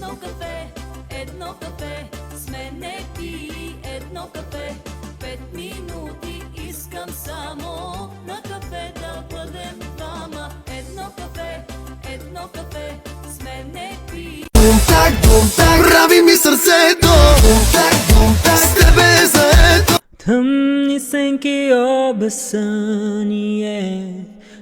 едно кафе, с мене пий едно кафе. 5 минути искам само на кафе да бъдем двама. Едно кафе, с мене пий. Бум-так, прави ми сърцето. Бум-так, с тебе заето. Тъмни сенки обесъние,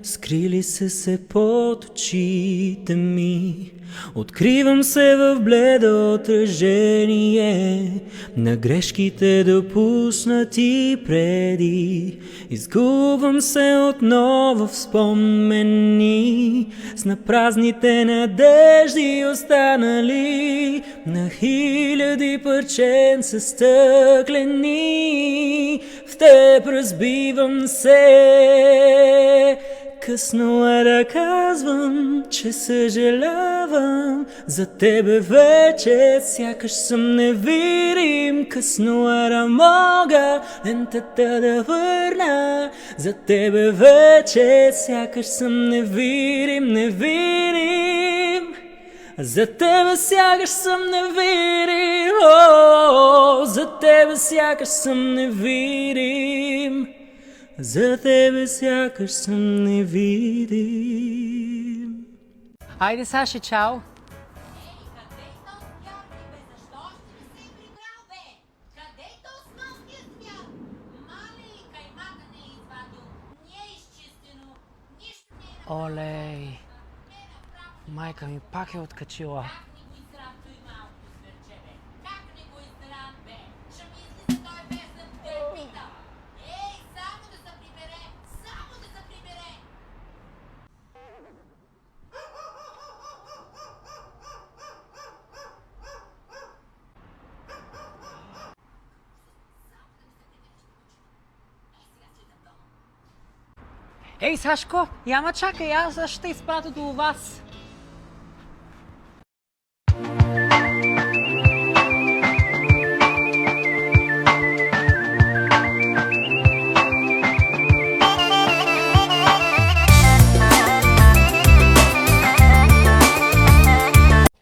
скрили се под очите ми. Откривам се в бледо отражение на грешките допуснати преди. Изгубвам се отново в спомени с напразните надежди останали на хиляди парченца стъклени. В теб разбивам се. Късно е да казвам, че съжалявам за тебе вече, сякаш съм невидим. Късно е да мога лентата да върна за тебе вече, сякаш съм невидим. За тебе сякаш съм невидим, за тебе сякаш съм невидим. За тебе сякаш съм невидим. Айде, Саши, чао! Ей, къде е този Георги, бе? Защо още не се е прибрал, бе? Къде е този малкият свят? Мале, каймака не е извадил, не е изчистено, нищо не е направил. Олей, Не е направил. майка ми пак е откачила. Как не го издрам той малко зверче, бе? Как не го издрам, бе? Ще ми излиза той без да те пита. Ей, само да се прибере, само да се прибере. Ей, Сашко, яма чакай, аз ще те изпратя до вас.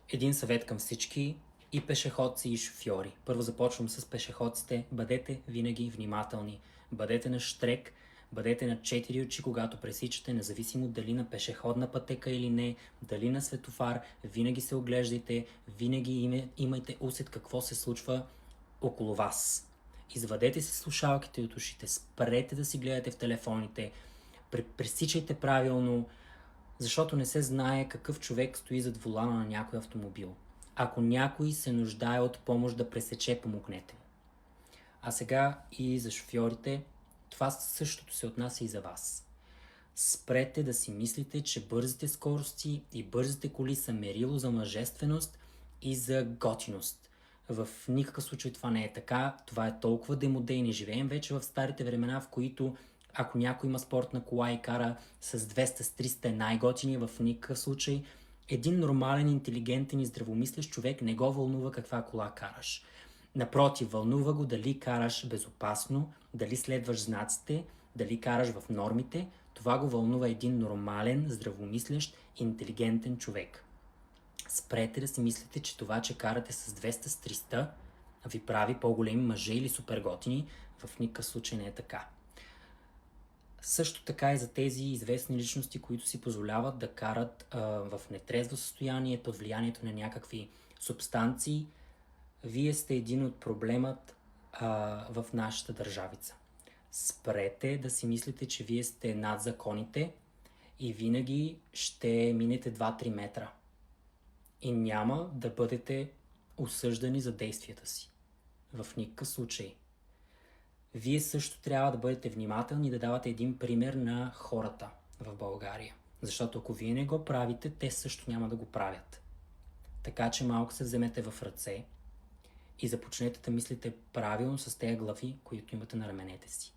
Един съвет към всички и пешеходци и шофьори. Първо започвам с пешеходците. Бъдете винаги внимателни. Бъдете на щрек, бъдете на 4 очи, когато пресичате, независимо дали на пешеходна пътека или не, дали на светофар. Винаги се оглеждайте, винаги имайте усет какво се случва около вас. Извадете си слушалките от ушите, спрете да си гледате в телефоните, пресичайте правилно, защото не се знае какъв човек стои зад волана на някой автомобил. Ако някой се нуждае от помощ да пресече, помогнете му. А сега и за шофьорите, това същото се отнася и за вас. Спрете да си мислите, че бързите скорости и бързите коли са мерило за мъжественост и за готиност. В никакъв случай това не е така. Това е толкова демоде и не живеем вече в старите времена, в които ако някой има спортна кола и кара с 200, с 300 е най-готини, в никакъв случай. Един нормален, интелигентен и здравомислещ човек не го вълнува каква кола караш. Напротив, вълнува го дали караш безопасно, дали следваш знаците, дали караш в нормите. Това го вълнува един нормален, здравомислещ, интелигентен човек. Спрете да си мислите, че това, че карате с 200, с 300, ви прави по-големи мъже или супер готини. В никакъв случай не е така. Също така и за тези известни личности, които си позволяват да карат в нетрезво състояние, под влиянието на някакви субстанции. Вие сте един от проблемът в нашата държавица. Спрете да си мислите, че вие сте над законите и винаги ще минете 2-3 метра. И няма да бъдете осъждани за действията си. В никакъв случай. Вие също трябва да бъдете внимателни и да давате един пример на хората в България. Защото ако вие не го правите, те също няма да го правят. Така че малко се вземете в ръце и започнете да мислите правилно с тези глави, които имате на раменете си.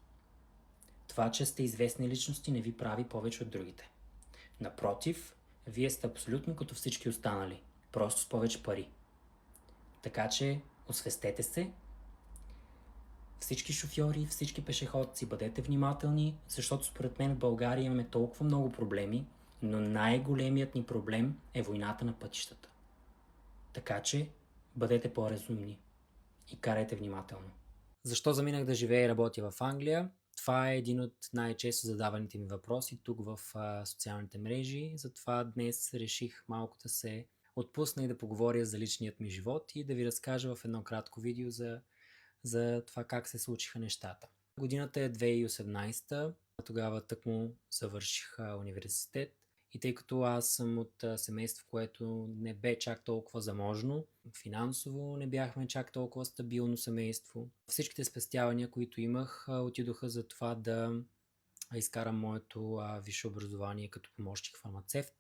Това, че сте известни личности, не ви прави повече от другите. Напротив, вие сте абсолютно като всички останали, просто с повече пари. Така че освестете се. Всички шофьори, всички пешеходци, бъдете внимателни, защото според мен в България имаме толкова много проблеми, но най-големият ни проблем е войната на пътищата. Така че бъдете по-разумни и карайте внимателно. Защо заминах да живея и работя в Англия? Това е един от най-често задаваните ми въпроси тук в социалните мрежи. Затова днес реших малко да се отпусна и да поговоря за личният ми живот и да ви разкажа в едно кратко видео за това как се случиха нещата. Годината е 2018, тогава тъкмо завърших университет и тъй като аз съм от семейство, което не бе чак толкова заможно, финансово не бяхме чак толкова стабилно семейство. Всичките спестявания, които имах, отидоха за това да изкарам моето висше образование като помощник фармацевт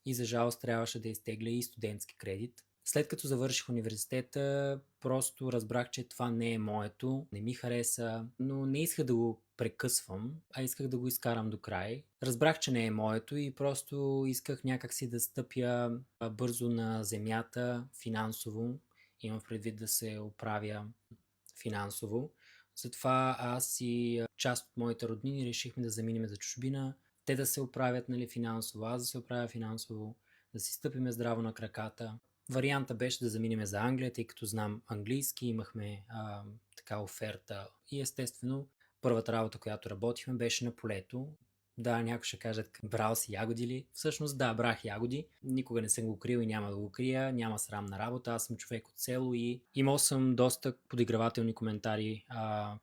и за жалост трябваше да изтегля и студентски кредит. След като завърших университета, просто разбрах, че това не е моето, не ми хареса, но не исках да го прекъсвам, а исках да го изкарам до край. Разбрах, че не е моето и просто исках някакси да стъпя бързо на земята финансово. Имам предвид да се оправя финансово. Затова аз и част от моите роднини решихме да заминем за чужбина. Те да се оправят финансово, аз да се оправя финансово, да си стъпиме здраво на краката. Варианта беше да заминем за Англия, тъй като знам английски, имахме така оферта и естествено първата работа, която работихме, беше на полето. Да, някой ще кажат, брал си ягоди ли? Всъщност да, брах ягоди. Никога не съм го крил и няма да го крия, няма срамна работа. Аз съм човек от село и имал съм доста подигравателни коментари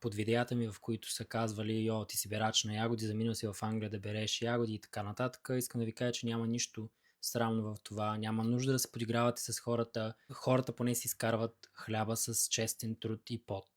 под видеята ми, в които са казвали, йо, ти си берач на ягоди, заминал си в Англия да береш ягоди и така нататък. Искам да ви кажа, че няма нищо срамно в това. Няма нужда да се подигравате с хората. Хората поне си изкарват хляба с честен труд и пот.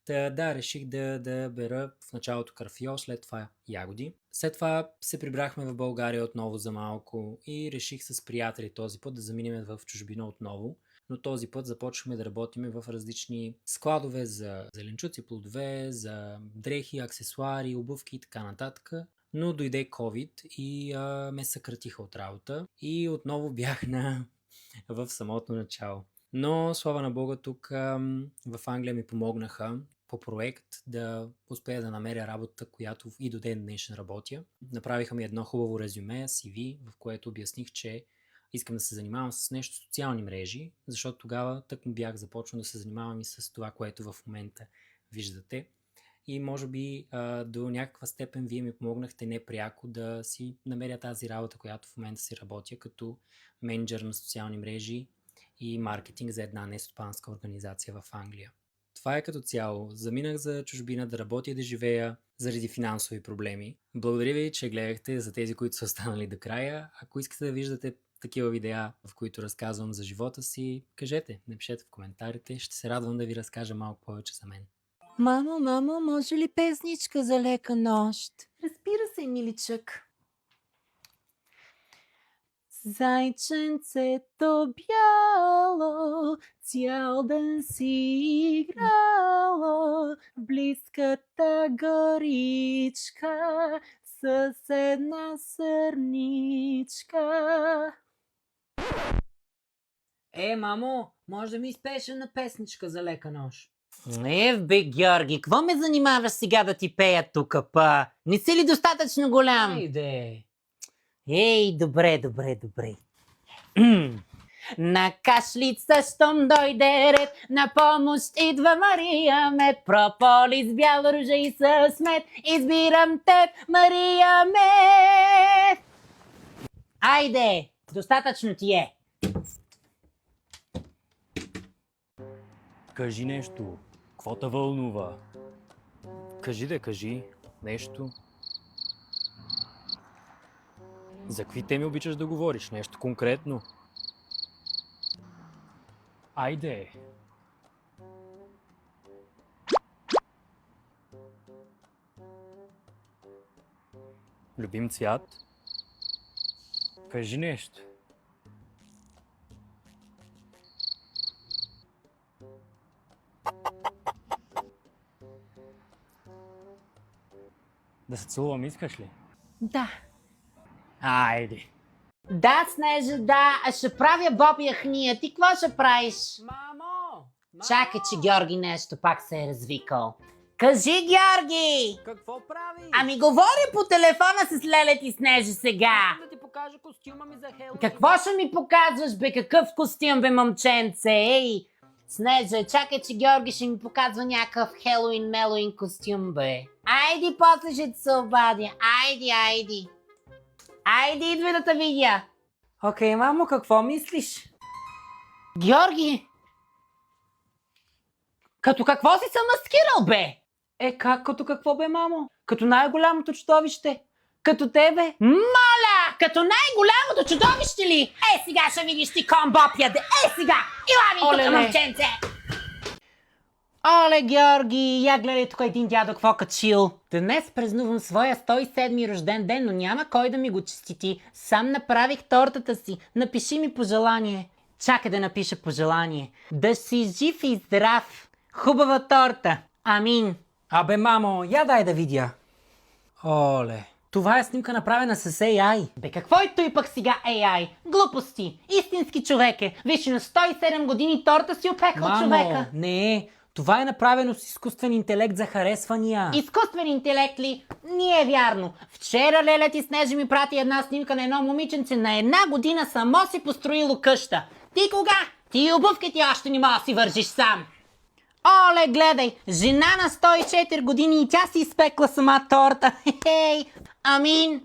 Да, реших да бера в началото карфиол, след това ягоди. След това се прибрахме в България отново за малко и реших с приятели този път да заминем в чужбина отново. Но този път започваме да работим в различни складове за зеленчуци, плодове, за дрехи, аксесуари, обувки и така нататък. Но дойде COVID и ме съкратиха от работа и отново бях в самото начало. Но, слава на Бога, тук в Англия ми помогнаха по проект да успея да намеря работа, която и до ден днешен работя. Направиха ми едно хубаво резюме, CV, в което обясних, че искам да се занимавам с нещо социални мрежи, защото тогава тъкмо бях започнал да се занимавам и с това, което в момента виждате. И може би до някаква степен вие ми помогнахте непряко да си намеря тази работа, която в момента си работя като менеджер на социални мрежи и маркетинг за една нестопанска организация в Англия. Това е като цяло. Заминах за чужбина да работя и да живея заради финансови проблеми. Благодаря ви, че гледахте, за тези, които са останали до края. Ако искате да виждате такива видеа, в които разказвам за живота си, кажете, напишете в коментарите. Ще се радвам да ви разкажа малко повече за мен. Мамо, може ли песничка за лека нощ? Разбира се, миличък. Зайченцето бяло, цял ден си играло в близката горичка с една сърничка. Мамо, може да ми изпееш една песничка за лека нощ? Бе, Георги, какво ме занимаваш сега да ти пея тука, па? Не си ли достатъчно голям? Айде! Добре. На кашлица, щом дойде ред, на помощ идва Мария Мед. Прополис, бял ружей с мед, избирам теб, Мария Мед. Айде, достатъчно ти е. Кажи нещо. Какво те вълнува? Кажи нещо. За какви теми обичаш да говориш? Нещо конкретно? Айде! Любим цвят? Кажи нещо. Да се целувам, искаш ли? Да. Айде! Да, Снежа, да, ще правя Боб яхния. Ти какво ще правиш? Мамо! Чакай, че Георги нещо пак се е развикал. Кажи, Георги! Какво прави? Ами говори по телефона с Лелет и Снежа сега. Да ти покажа костюма ми за Хелоуин. Какво ще ми показваш, бе? Какъв костюм, бе, момченце? Ей! Снежа, чакай, че Георги ще ми показва някакъв Хелоуин-мелоуин костюм, бе. Айди, после ще се обадя. Айди. Айди, идвай да те видя. Окей, мамо, какво мислиш? Георги! Като какво си се маскирал, бе? Как като какво бе, мамо? Като най-голямото чудовище. Като тебе. Моля! Като най-голямото чудовище ли? Сега ще видиш ти комбопяде! Сега! Ила ми тук, момченце! Оле, Георги, я гледай тук един дядо какво качил. Днес празнувам своя 107-ми рожден ден, но няма кой да ми го честити. Сам направих тортата си. Напиши ми пожелание. Чакай да напиша пожелание. Да си жив и здрав. Хубава торта. Амин. Абе, мамо, я дай да видя. Оле, това е снимка направена с AI. Бе, какво е той пък сега AI? Глупости. Истински човек е. Виж, на 107 години торта си опекал човека. Не, това е направено с изкуствен интелект за харесвания. Изкуствен интелект ли? Не е вярно. Вчера Леля ти Снежи ми прати една снимка на едно момиченце на 1 година само си построило къща. Ти кога? Ти и обувки ти още не можеш да си вържиш сам. Оле, гледай, жена на 104 години и тя си изпекла сама торта. Хей, амин.